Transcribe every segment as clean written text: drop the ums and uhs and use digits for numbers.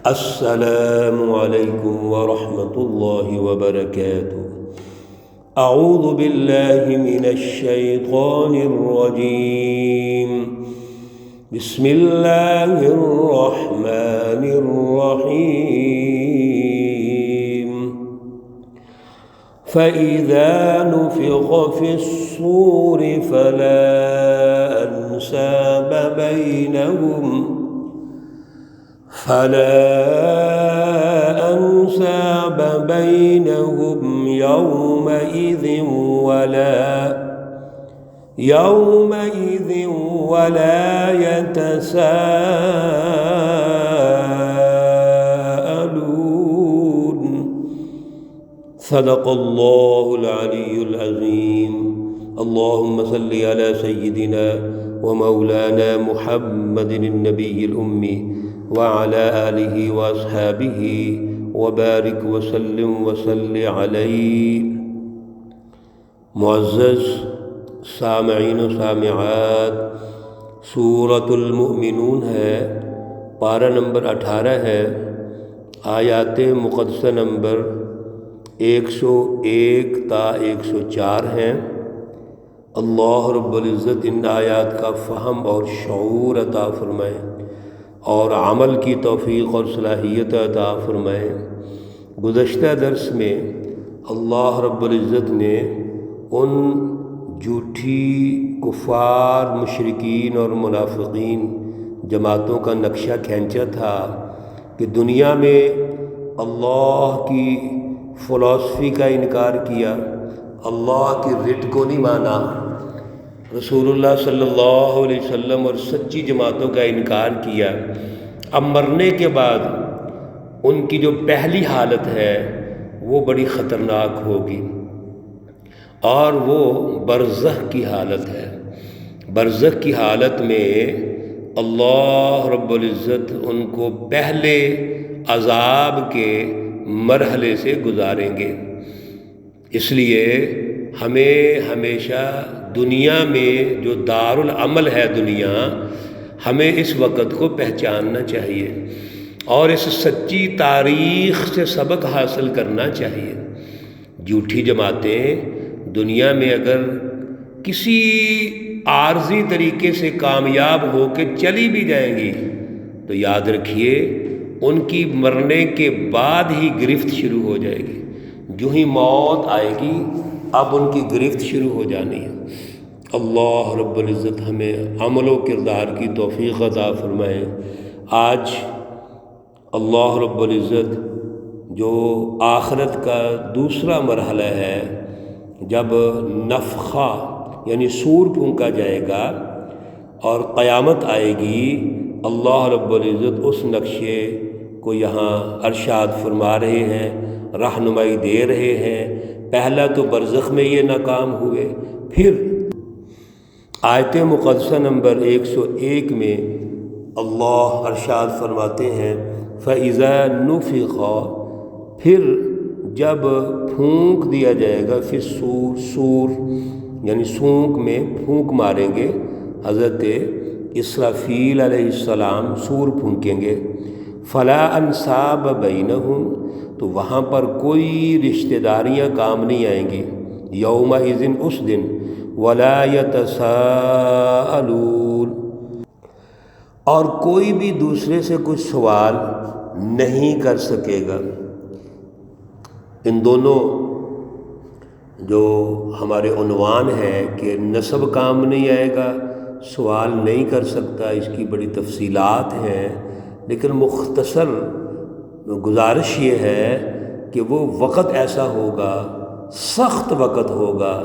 السلام علیکم ورحمۃ اللہ وبرکاتہ۔ اعوذ باللہ من الشیطان الرجیم، بسم اللہ الرحمن الرحیم۔ فَإِذَا نُفِخَ فِي الصُّورِ فَلَا أَنْسَابَ بينهم يومئذ ولا يتساءلون۔ صدق اللہ العلی العظیم۔ اللہم صل علی سیدنا ومولانا محمد النبی الأمی وعلى آلہ واصحابہ وبارک وسلم وصل علیہ۔ معزز سامعین و سامعات، سورۃ المؤمنون ہے، پارہ نمبر 18 ہے، آیات مقدسہ نمبر 101 تا 104 ہیں۔ اللہ رب العزت ان آیات کا فہم اور شعور عطا فرمائے اور عمل کی توفیق اور صلاحیت عطا فرمائے۔ گزشتہ درس میں اللہ رب العزت نے ان جھوٹی کفار، مشرکین اور منافقین جماعتوں کا نقشہ کھینچا تھا کہ دنیا میں اللہ کی فلسفی کا انکار کیا، اللہ کی رٹ کو نہیں مانا، رسول اللہ صلی اللہ علیہ وسلم اور سچی جماعتوں کا انکار کیا۔ اب مرنے کے بعد ان کی جو پہلی حالت ہے وہ بڑی خطرناک ہوگی، اور وہ برزخ کی حالت ہے۔ برزخ کی حالت میں اللہ رب العزت ان کو پہلے عذاب کے مرحلے سے گزاریں گے۔ اس لیے ہمیں ہمیشہ دنیا میں جو دارالعمل ہے دنیا، ہمیں اس وقت کو پہچاننا چاہیے اور اس سچی تاریخ سے سبق حاصل کرنا چاہیے۔ جھوٹی جماعتیں دنیا میں اگر کسی عارضی طریقے سے کامیاب ہو کے چلی بھی جائیں گی تو یاد رکھیے ان کی مرنے کے بعد ہی گرفت شروع ہو جائے گی۔ جو ہی موت آئے گی اب ان کی گرفت شروع ہو جانی ہے۔ اللہ رب العزت ہمیں عمل و کردار کی توفیق عطا فرمائے۔ آج اللہ رب العزت جو آخرت کا دوسرا مرحلہ ہے، جب نفخہ یعنی سور پھونکا جائے گا اور قیامت آئے گی، اللہ رب العزت اس نقشے کو یہاں ارشاد فرما رہے ہیں، رہنمائی دے رہے ہیں۔ پہلا تو برزخ میں یہ ناکام ہوئے، پھر آیت مقدسہ نمبر 101 میں اللہ ارشاد فرماتے ہیں فَإِذَا نُفِخَ، پھر جب پھونک دیا جائے گا، پھر سور یعنی سونک میں پھونک ماریں گے، حضرت اسرافیل علیہ السلام سور پھونکیں گے۔ فَلَا أَنْسَابَ بَيْنَهُمْ، تو وہاں پر کوئی رشتہ داریاں کام نہیں آئیں گی، یومئذ اس دن، وَلَا يَتَسَاءَلُونَ، اور کوئی بھی دوسرے سے کچھ سوال نہیں کر سکے گا۔ ان دونوں جو ہمارے عنوان ہے کہ نسب کام نہیں آئے گا، سوال نہیں کر سکتا، اس کی بڑی تفصیلات ہیں، لیکن مختصر گزارش یہ ہے کہ وہ وقت ایسا ہوگا، سخت وقت ہوگا،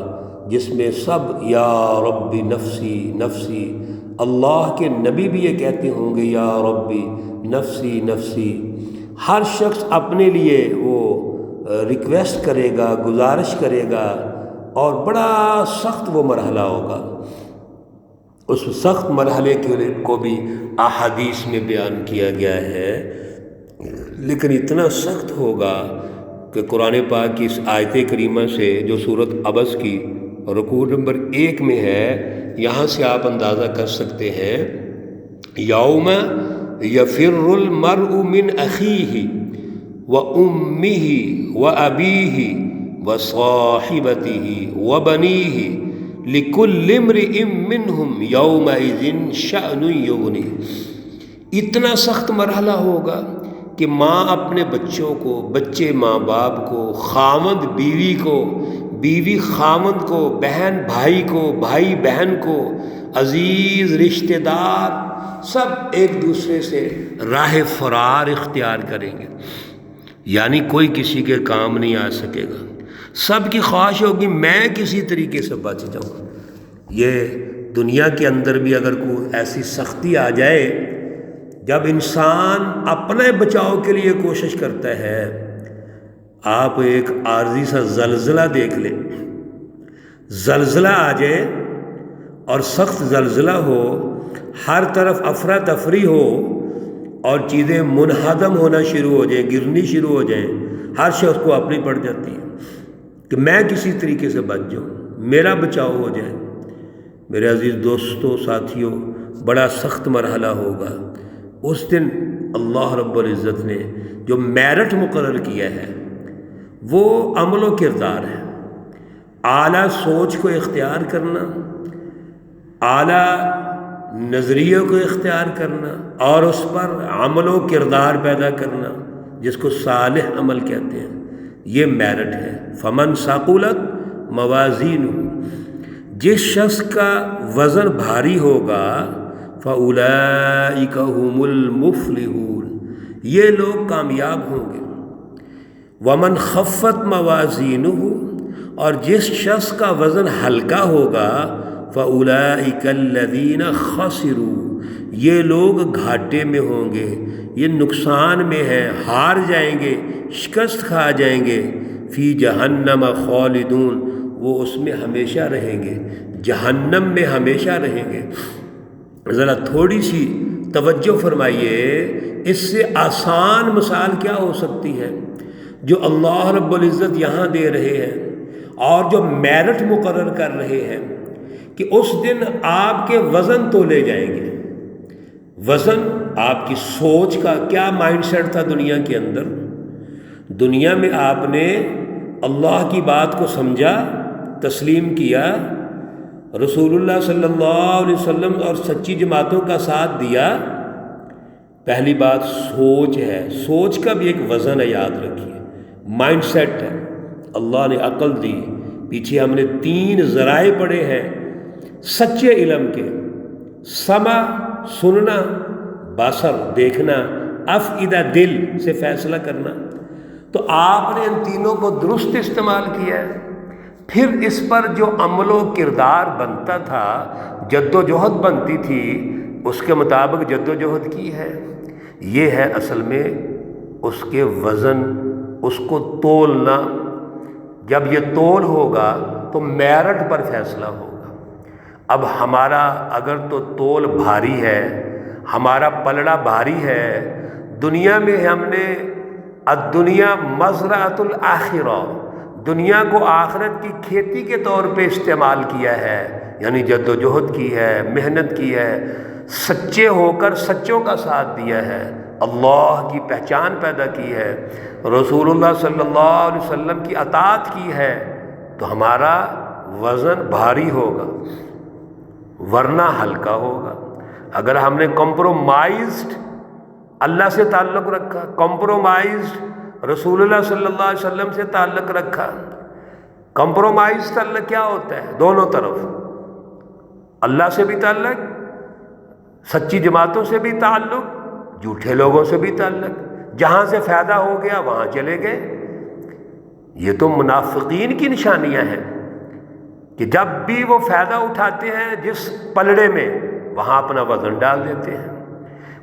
جس میں سب یا ربی نفسی نفسی، اللہ کے نبی بھی یہ کہتے ہوں گے یا ربی نفسی نفسی، ہر شخص اپنے لیے وہ ریکویسٹ کرے گا، گزارش کرے گا، اور بڑا سخت وہ مرحلہ ہوگا۔ اس سخت مرحلے کو بھی احادیث میں بیان کیا گیا ہے، لیکن اتنا سخت ہوگا کہ قرآن پاک کی اس آیت کریمہ سے جو سورۃ عبس کی رکوع نمبر 1 میں ہے، یہاں سے آپ اندازہ کر سکتے ہیں یوم یفر المرء من اخیہ وامہ وابیہ وصاحبتہ وبنیہ لکل امرئ منہم یومئذ شأن یغنیہ۔ اتنا سخت مرحلہ ہوگا کہ ماں اپنے بچوں کو، بچے ماں باپ کو، خامند بیوی کو، بیوی خامند کو، بہن بھائی کو، بھائی بہن کو، عزیز رشتہ دار سب ایک دوسرے سے راہ فرار اختیار کریں گے، یعنی کوئی کسی کے کام نہیں آ سکے گا۔ سب کی خواہش ہوگی میں کسی طریقے سے بچ جاؤں۔ یہ دنیا کے اندر بھی اگر کوئی ایسی سختی آ جائے، جب انسان اپنے بچاؤ کے لیے کوشش کرتا ہے، آپ ایک عارضی سا زلزلہ دیکھ لیں، زلزلہ آ جائے اور سخت زلزلہ ہو، ہر طرف افراتفری ہو اور چیزیں منہدم ہونا شروع ہو جائیں، گرنی شروع ہو جائیں، ہر شخص کو اپنی پڑ جاتی ہے کہ میں کسی طریقے سے بچ جاؤں، میرا بچاؤ ہو جائے۔ میرے عزیز دوستوں، ساتھیوں، بڑا سخت مرحلہ ہوگا۔ اس دن اللہ رب العزت نے جو میرٹ مقرر کیا ہے وہ عمل و کردار ہے، اعلیٰ سوچ کو اختیار کرنا، اعلیٰ نظریے کو اختیار کرنا اور اس پر عمل و کردار پیدا کرنا، جس کو صالح عمل کہتے ہیں، یہ میرٹ ہے۔ فمن ثقلت موازینہ، جس شخص کا وزن بھاری ہوگا، فَأُولَئِكَ هُمُ الْمُفْلِحُونَ، یہ لوگ کامیاب ہوں گے۔ وَمَنْ خَفَّتْ مَوَازِينُهُ، اور جس شخص کا وزن ہلکا ہوگا، فَأُولَئِكَ الَّذِينَ خَسِرُوا، یہ لوگ گھاٹے میں ہوں گے، یہ نقصان میں ہیں، ہار جائیں گے، شکست کھا جائیں گے۔ فی جہنم خالدون، وہ اس میں ہمیشہ رہیں گے، جہنم میں ہمیشہ رہیں گے۔ ذرا تھوڑی سی توجہ فرمائیے، اس سے آسان مثال کیا ہو سکتی ہے جو اللہ رب العزت یہاں دے رہے ہیں اور جو میرٹ مقرر کر رہے ہیں کہ اس دن آپ کے وزن تولے جائیں گے۔ وزن آپ کی سوچ کا کیا مائنڈ سیٹ تھا دنیا کے اندر؟ دنیا میں آپ نے اللہ کی بات کو سمجھا، تسلیم کیا، رسول اللہ صلی اللہ علیہ وسلم اور سچی جماعتوں کا ساتھ دیا۔ پہلی بات سوچ ہے، سوچ کا بھی ایک وزن ہے، یاد رکھیے، مائنڈ سیٹ ہے۔ اللہ نے عقل دی، پیچھے ہم نے 3 ذرائع پڑھے ہیں سچے علم کے: سمع سننا، بصر دیکھنا، افئدہ دل سے فیصلہ کرنا۔ تو آپ نے ان تینوں کو درست استعمال کیا ہے۔ پھر اس پر جو عمل و کردار بنتا تھا، جد و جہد بنتی تھی، اس کے مطابق جد و جہد کی ہے۔ یہ ہے اصل میں اس کے وزن، اس کو تولنا۔ جب یہ تول ہوگا تو میرٹ پر فیصلہ ہوگا۔ اب ہمارا اگر تو تول بھاری ہے، ہمارا پلڑا بھاری ہے، دنیا میں ہم نے الدنیا مزرعۃ الآخرہ، دنیا کو آخرت کی کھیتی کے طور پہ استعمال کیا ہے، یعنی جد و جہد کی ہے، محنت کی ہے، سچے ہو کر سچوں کا ساتھ دیا ہے، اللہ کی پہچان پیدا کی ہے، رسول اللہ صلی اللہ علیہ وسلم کی اطاعت کی ہے، تو ہمارا وزن بھاری ہوگا ورنہ ہلکا ہوگا۔ اگر ہم نے کمپرومائزڈ اللہ سے تعلق رکھا، کمپرومائزڈ رسول اللہ صلی اللہ علیہ وسلم سے تعلق رکھا، کمپرومائز تعلق کیا ہوتا ہے؟ دونوں طرف، اللہ سے بھی تعلق، سچی جماعتوں سے بھی تعلق، جھوٹے لوگوں سے بھی تعلق، جہاں سے فائدہ ہو گیا وہاں چلے گئے۔ یہ تو منافقین کی نشانیاں ہیں کہ جب بھی وہ فائدہ اٹھاتے ہیں جس پلڑے میں، وہاں اپنا وزن ڈال دیتے ہیں۔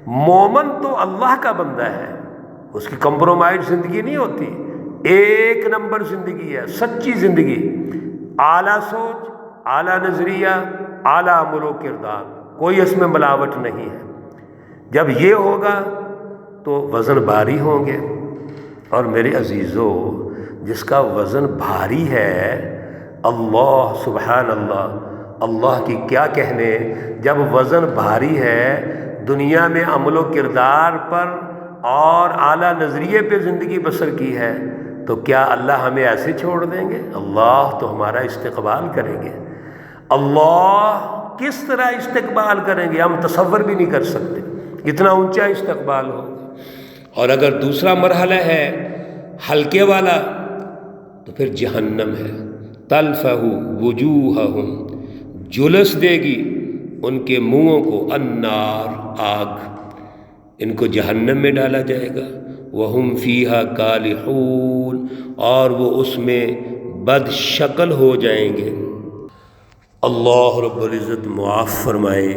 مومن تو اللہ کا بندہ ہے، اس کی کمپرومائز زندگی نہیں ہوتی، ایک نمبر زندگی ہے، سچی زندگی، اعلیٰ سوچ، اعلیٰ نظریہ، اعلیٰ عمل و کردار، کوئی اس میں ملاوٹ نہیں ہے۔ جب یہ ہوگا تو وزن بھاری ہوں گے۔ اور میرے عزیزو، جس کا وزن بھاری ہے، اللہ سبحان اللہ، اللہ کی کیا کہنے، جب وزن بھاری ہے، دنیا میں عمل و کردار پر اور اعلیٰ نظریے پہ زندگی بسر کی ہے، تو کیا اللہ ہمیں ایسے چھوڑ دیں گے؟ اللہ تو ہمارا استقبال کریں گے۔ اللہ کس طرح استقبال کریں گے ہم تصور بھی نہیں کر سکتے، اتنا اونچا استقبال ہوگا۔ اور اگر دوسرا مرحلہ ہے ہلکے والا تو پھر جہنم ہے۔ تلفح وجوہہم، جلس دے گی ان کے منہوں کو النار، آگ، ان کو جہنم میں ڈالا جائے گا۔ وہم فیہا کالحون، اور وہ اس میں بد شکل ہو جائیں گے۔ اللہ رب العزت معاف فرمائے،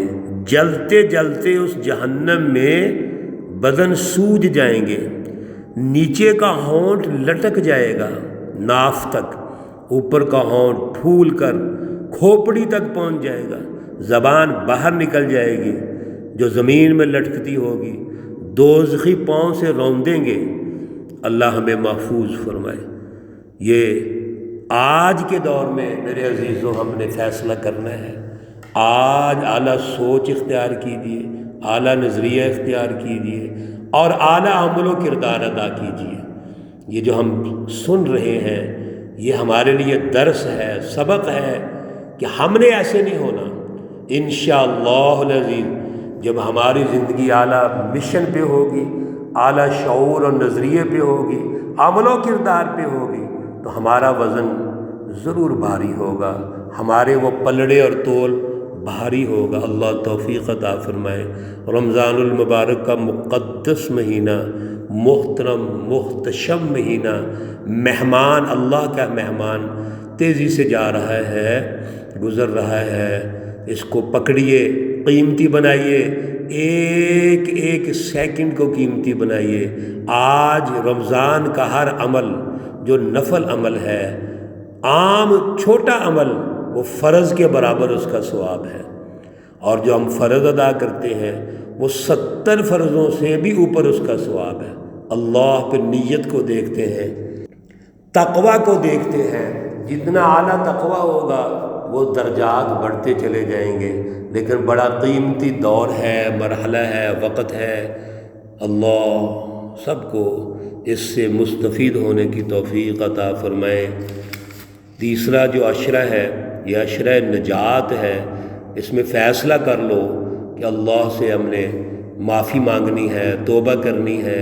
جلتے جلتے اس جہنم میں بدن سوج جائیں گے، نیچے کا ہونٹ لٹک جائے گا ناف تک، اوپر کا ہونٹ پھول کر کھوپڑی تک پہنچ جائے گا، زبان باہر نکل جائے گی جو زمین میں لٹکتی ہوگی، دوزخی پاؤں سے روندیں گے۔ اللہ ہمیں محفوظ فرمائے۔ یہ آج کے دور میں میرے عزیزوں ہم نے فیصلہ کرنا ہے، آج اعلیٰ سوچ اختیار کیجیے، اعلیٰ نظریہ اختیار کیجیے اور اعلیٰ عمل و کردار ادا کیجیے۔ یہ جو ہم سن رہے ہیں یہ ہمارے لیے درس ہے، سبق ہے کہ ہم نے ایسے نہیں ہونا۔ انشاءاللہ العزیز جب ہماری زندگی اعلیٰ مشن پہ ہوگی، اعلیٰ شعور اور نظریے پہ ہوگی، عمل و کردار پہ ہوگی، تو ہمارا وزن ضرور بھاری ہوگا، ہمارے وہ پلڑے اور تول بھاری ہوگا۔ اللہ توفیق عطا فرمائے۔ رمضان المبارک کا مقدس مہینہ، محترم محتشم مہینہ، مہمان، اللہ کا مہمان تیزی سے جا رہا ہے، گزر رہا ہے، اس کو پکڑیے، قیمتی بنائیے، ایک ایک سیکنڈ کو قیمتی بنائیے۔ آج رمضان کا ہر عمل جو نفل عمل ہے، عام چھوٹا عمل، وہ فرض کے برابر اس کا ثواب ہے، اور جو ہم فرض ادا کرتے ہیں وہ 70 فرضوں سے بھی اوپر اس کا ثواب ہے۔ اللہ پہ نیت کو دیکھتے ہیں، تقوی کو دیکھتے ہیں، جتنا اعلیٰ تقوی ہوگا وہ درجات بڑھتے چلے جائیں گے، لیکن بڑا قیمتی دور ہے، مرحلہ ہے، وقت ہے۔ اللہ سب کو اس سے مستفید ہونے کی توفیق عطا فرمائے۔ تیسرا جو عشرہ ہے یہ عشرہ نجات ہے، اس میں فیصلہ کر لو کہ اللہ سے ہم نے معافی مانگنی ہے، توبہ کرنی ہے،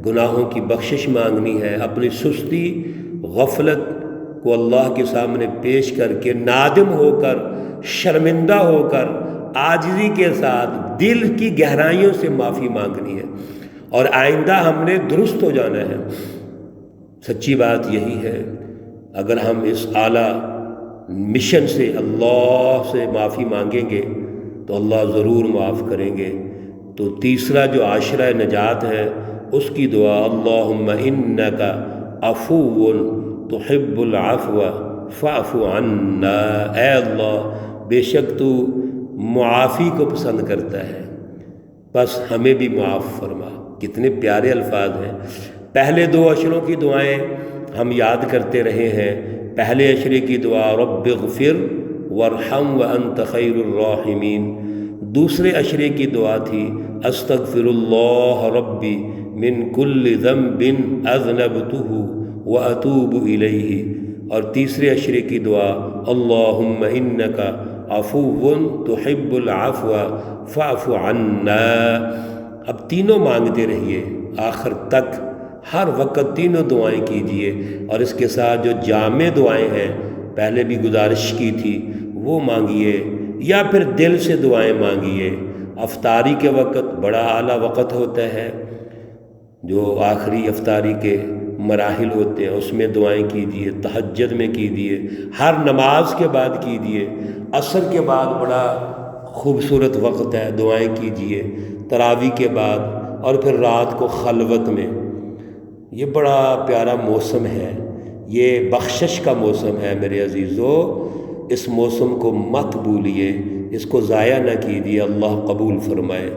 گناہوں کی بخشش مانگنی ہے، اپنی سستی غفلت کو اللہ کے سامنے پیش کر کے نادم ہو کر، شرمندہ ہو کر، عاجزی کے ساتھ دل کی گہرائیوں سے معافی مانگنی ہے، اور آئندہ ہم نے درست ہو جانا ہے۔ سچی بات یہی ہے، اگر ہم اس اعلیٰ مشن سے اللہ سے معافی مانگیں گے تو اللہ ضرور معاف کریں گے۔ تو تیسرا جو عشرہ نجات ہے اس کی دعا، اللہم انک عفو تحب العفو فاعف عنا، اے اللہ بے شک تو معافی کو پسند کرتا ہے، بس ہمیں بھی معاف فرما۔ کتنے پیارے الفاظ ہیں۔ پہلے دو عشروں کی دعائیں ہم یاد کرتے رہے ہیں۔ پہلے عشرے کی دعا رب اغفر وارحم وانت خیر الراحمین، دوسرے عشرے کی دعا تھی استغفر اللہ ربی من کل ذنب اذنبتہ واتوب الیہ، اور تیسرے عشرے کی دعا اللہم انک عفو تحب العفو فاعف عنا۔ اب تینوں مانگتے رہیے آخر تک، ہر وقت تینوں دعائیں کیجئے، اور اس کے ساتھ جو جامع دعائیں ہیں پہلے بھی گزارش کی تھی وہ مانگیے، یا پھر دل سے دعائیں مانگیے۔ افطاری کے وقت بڑا اعلیٰ وقت ہوتا ہے، جو آخری افطاری کے مراحل ہوتے ہیں اس میں دعائیں کیجئے، تہجد میں کیجئے، ہر نماز کے بعد کیجئے، عصر کے بعد بڑا خوبصورت وقت ہے، دعائیں کیجئے، تراویح کے بعد، اور پھر رات کو خلوت میں۔ یہ بڑا پیارا موسم ہے، یہ بخشش کا موسم ہے میرے عزیزو، اس موسم کو مت بھولیے، اس کو ضائع نہ کیجیے، اللہ قبول فرمائے۔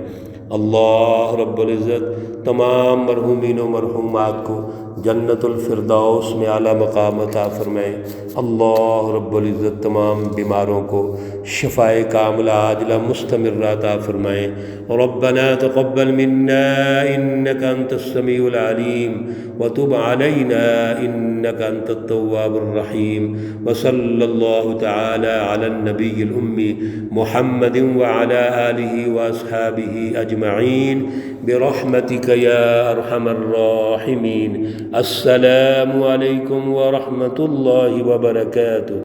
اللہ رب العزت تمام مرحومین و مرحومات کو جنت الفردوس میں اعلیٰ مقام عطا فرمائیں۔ اللہ رب العزت تمام بیماروں کو شفائے کاملہ عاجلہ مستمرہ عطا فرمائیں۔ ربنا تقبل منا انك انت السميع العليم وتب علينا انك انت التواب الرحيم، وصلى الله تعالى على النبي الأمي محمد وعلى آله وأصحابه أجمعين برحمتك يا أرحم الراحمين۔ السلام عليكم ورحمة الله وبركاته۔